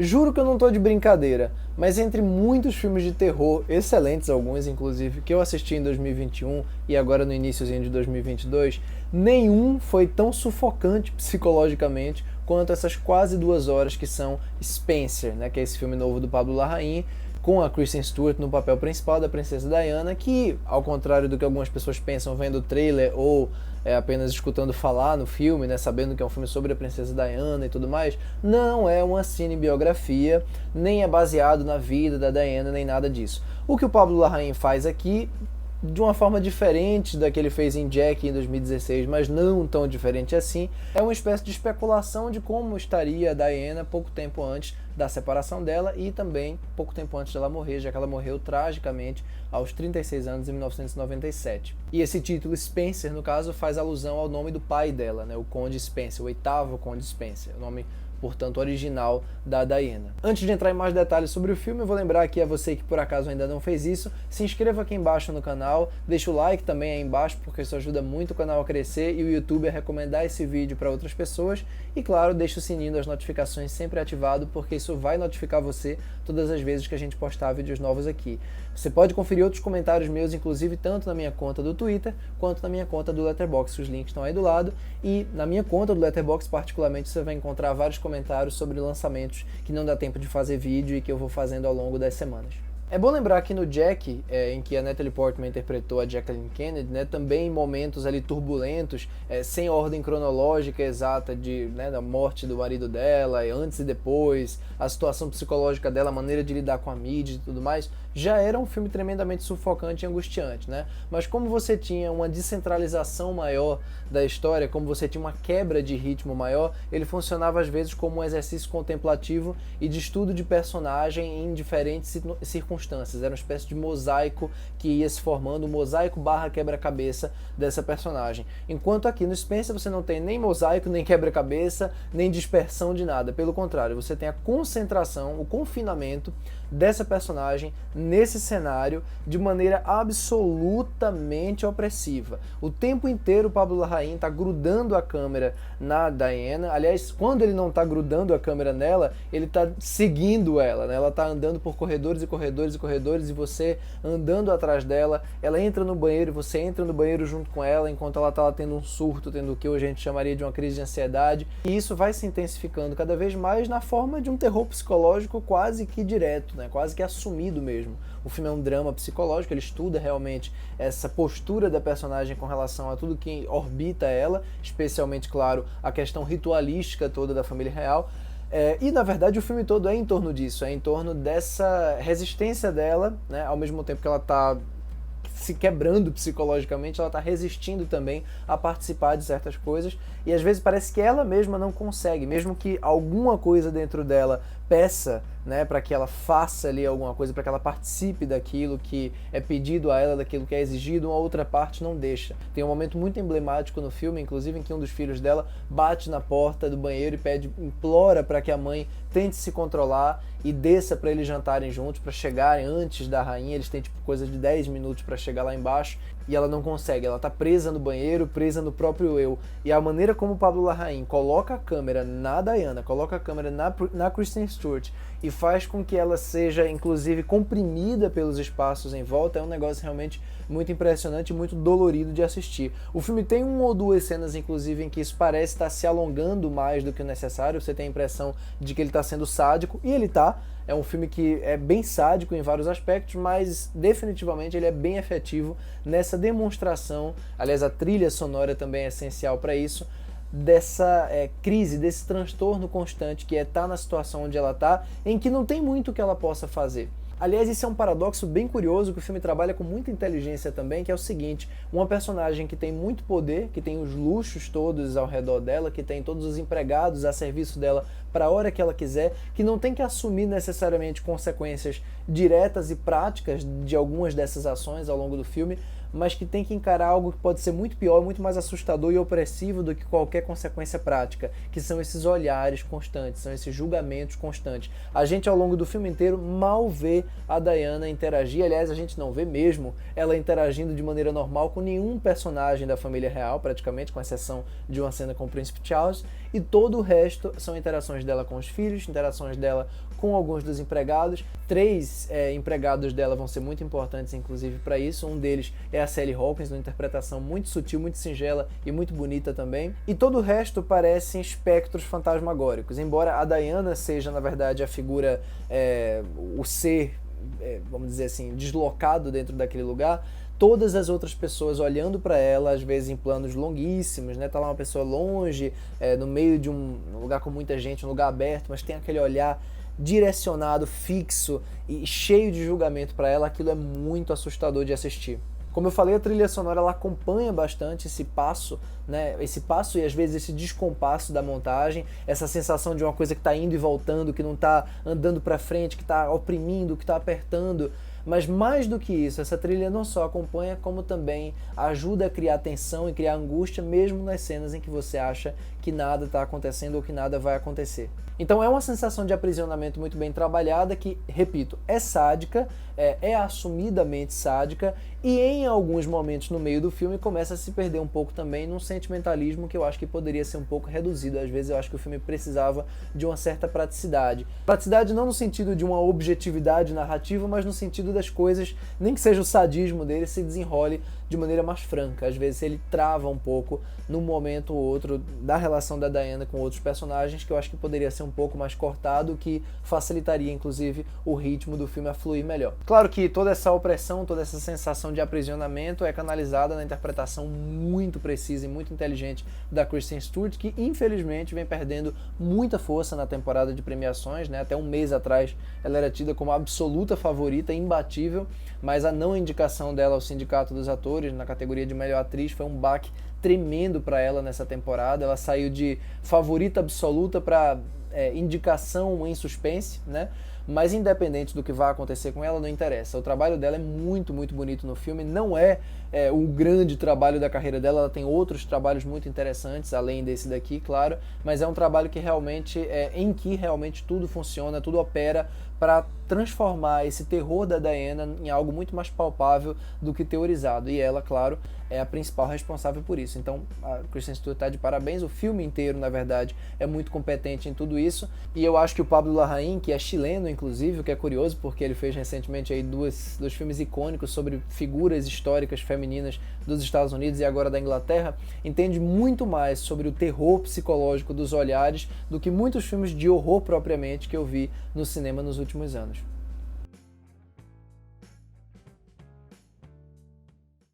Juro que eu não tô de brincadeira, mas entre muitos filmes de terror, excelentes alguns inclusive, que eu assisti em 2021 e agora no iniciozinho de 2022, nenhum foi tão sufocante psicologicamente quanto essas quase 2 horas que são Spencer, né, que é esse filme novo do Pablo Larraín, com a Kristen Stewart no papel principal da princesa Diana, que, ao contrário do que algumas pessoas pensam vendo o trailer ou apenas escutando falar no filme, né, sabendo que é um filme sobre a princesa Diana e tudo mais, não é uma cinebiografia, nem é baseado na vida da Diana, nem nada disso. O que o Pablo Larraín faz aqui, de uma forma diferente da que ele fez em Jack em 2016, mas não tão diferente assim, é uma espécie de especulação de como estaria a Diana pouco tempo antes da separação dela e também pouco tempo antes dela morrer, já que ela morreu tragicamente aos 36 anos em 1997. E esse título Spencer, no caso, faz alusão ao nome do pai dela, né, o Conde Spencer, o 8º Conde Spencer, o nome, portanto, original da Diana. Antes de entrar em mais detalhes sobre o filme, eu vou lembrar aqui a você que por acaso ainda não fez isso, se inscreva aqui embaixo no canal, deixa o like também aí embaixo, porque isso ajuda muito o canal a crescer e o YouTube a recomendar esse vídeo para outras pessoas. E claro, deixa o sininho das notificações sempre ativado, porque isso vai notificar você todas as vezes que a gente postar vídeos novos aqui. Você pode conferir outros comentários meus, inclusive tanto na minha conta do Twitter, quanto na minha conta do Letterboxd, os links estão aí do lado, e na minha conta do Letterboxd particularmente você vai encontrar vários comentários sobre lançamentos que não dá tempo de fazer vídeo e que eu vou fazendo ao longo das semanas. É bom lembrar que no Jack, em que a Natalie Portman interpretou a Jacqueline Kennedy, né, também em momentos ali turbulentos, sem ordem cronológica exata da morte do marido dela, antes e depois, a situação psicológica dela, a maneira de lidar com a mídia e tudo mais, já era um filme tremendamente sufocante e angustiante, né? Mas como você tinha uma descentralização maior da história, como você tinha uma quebra de ritmo maior, ele funcionava às vezes como um exercício contemplativo e de estudo de personagem em diferentes circunstâncias. Era uma espécie de mosaico que ia se formando, um mosaico barra quebra-cabeça dessa personagem. Enquanto aqui no Spencer você não tem nem mosaico, nem quebra-cabeça, nem dispersão de nada. Pelo contrário, você tem a concentração, o confinamento dessa personagem nesse cenário de maneira absolutamente opressiva. O tempo inteiro o Pablo Larraín está grudando a câmera na Diana. Aliás, quando ele não está grudando a câmera nela, ele está seguindo ela, né? Ela está andando por corredores e corredores e corredores e você andando atrás dela. Ela entra no banheiro e você entra no banheiro junto com ela enquanto ela está lá tendo um surto, tendo o que hoje a gente chamaria de uma crise de ansiedade. E isso vai se intensificando cada vez mais na forma de um terror psicológico quase que direto, né? Quase que assumido mesmo. O filme é um drama psicológico, ele estuda realmente essa postura da personagem com relação a tudo que orbita ela, especialmente, claro, a questão ritualística toda da família real. E na verdade o filme todo é em torno disso, é em torno dessa resistência dela, né, ao mesmo tempo que ela está se quebrando psicologicamente, ela está resistindo também a participar de certas coisas e às vezes parece que ela mesma não consegue, mesmo que alguma coisa dentro dela peça, né, para que ela faça ali alguma coisa, para que ela participe daquilo que é pedido a ela, daquilo que é exigido, uma outra parte não deixa. Tem um momento muito emblemático no filme, inclusive, em que um dos filhos dela bate na porta do banheiro e implora para que a mãe tente se controlar e desça para eles jantarem juntos, para chegarem antes da rainha. Eles têm tipo coisa de 10 minutos para chegar lá embaixo e ela não consegue, ela tá presa no banheiro, presa no próprio eu. E a maneira como o Pablo Larraín coloca a câmera na Diana, coloca a câmera na Kristen Stewart e faz com que ela seja, inclusive, comprimida pelos espaços em volta, é um negócio realmente muito impressionante e muito dolorido de assistir. O filme tem uma ou duas cenas, inclusive, em que isso parece estar se alongando mais do que o necessário, você tem a impressão de que ele está sendo sádico, e ele está. É um filme que é bem sádico em vários aspectos, mas definitivamente ele é bem efetivo nessa demonstração. Aliás, a trilha sonora também é essencial para isso, dessa crise, desse transtorno constante que é estar na situação onde ela está, em que não tem muito que ela possa fazer. Aliás, isso é um paradoxo bem curioso que o filme trabalha com muita inteligência também, que é o seguinte: uma personagem que tem muito poder, que tem os luxos todos ao redor dela, que tem todos os empregados a serviço dela para a hora que ela quiser, que não tem que assumir necessariamente consequências diretas e práticas de algumas dessas ações ao longo do filme, mas que tem que encarar algo que pode ser muito pior, muito mais assustador e opressivo do que qualquer consequência prática, que são esses olhares constantes, são esses julgamentos constantes. A gente, ao longo do filme inteiro, mal vê a Diana interagir, aliás, a gente não vê mesmo ela interagindo de maneira normal com nenhum personagem da família real, praticamente, com exceção de uma cena com o Príncipe Charles, e todo o resto são interações dela com os filhos, interações dela com alguns dos empregados. 3 empregados dela vão ser muito importantes, inclusive, para isso. Um deles é a Sally Hawkins, uma interpretação muito sutil, muito singela e muito bonita também. E todo o resto parecem espectros fantasmagóricos. Embora a Diana seja, na verdade, a figura, o ser, vamos dizer assim, deslocado dentro daquele lugar, todas as outras pessoas olhando para ela, às vezes em planos longuíssimos, né? Tá lá uma pessoa longe, no meio de um lugar com muita gente, um lugar aberto, mas tem aquele olhar direcionado, fixo e cheio de julgamento para ela. Aquilo é muito assustador de assistir. Como eu falei, a trilha sonora ela acompanha bastante esse passo, né? Esse passo e às vezes esse descompasso da montagem, essa sensação de uma coisa que está indo e voltando, que não está andando para frente, que está oprimindo, que está apertando. Mas mais do que isso, essa trilha não só acompanha, como também ajuda a criar tensão e criar angústia, mesmo nas cenas em que você acha que nada está acontecendo ou que nada vai acontecer. Então é uma sensação de aprisionamento muito bem trabalhada que, repito, é sádica, é assumidamente sádica e em alguns momentos no meio do filme começa a se perder um pouco também num sentimentalismo que eu acho que poderia ser um pouco reduzido. Às vezes eu acho que o filme precisava de uma certa praticidade. Praticidade não no sentido de uma objetividade narrativa, mas no sentido das coisas, nem que seja o sadismo dele, se desenrole de maneira mais franca. Às vezes ele trava um pouco num momento ou outro da relação da Diana com outros personagens, que eu acho que poderia ser um pouco mais cortado, que facilitaria inclusive o ritmo do filme a fluir melhor. Claro que toda essa opressão, toda essa sensação de aprisionamento é canalizada na interpretação muito precisa e muito inteligente da Kristen Stewart, que infelizmente vem perdendo muita força na temporada de premiações, né? Até um mês atrás ela era tida como a absoluta favorita, imbatível, mas a não indicação dela ao Sindicato dos Atores na categoria de melhor atriz foi um baque tremendo para ela nessa temporada. Ela saiu de favorita absoluta para indicação em suspense, né? Mas independente do que vai acontecer com ela, não interessa. O trabalho dela é muito, muito bonito no filme. Não é o grande trabalho da carreira dela, ela tem outros trabalhos muito interessantes, além desse daqui, claro, mas é um trabalho que realmente, em que realmente tudo funciona, tudo opera para transformar esse terror da Diana em algo muito mais palpável do que teorizado. E ela, claro, é a principal responsável por isso. Então, a Kristen Stewart está de parabéns. O filme inteiro, na verdade, é muito competente em tudo isso. E eu acho que o Pablo Larraín, que é chileno, inclusive, o que é curioso, porque ele fez recentemente aí dois filmes icônicos sobre figuras históricas femininas dos Estados Unidos e agora da Inglaterra, entende muito mais sobre o terror psicológico dos olhares do que muitos filmes de horror propriamente que eu vi no cinema nos últimos anos.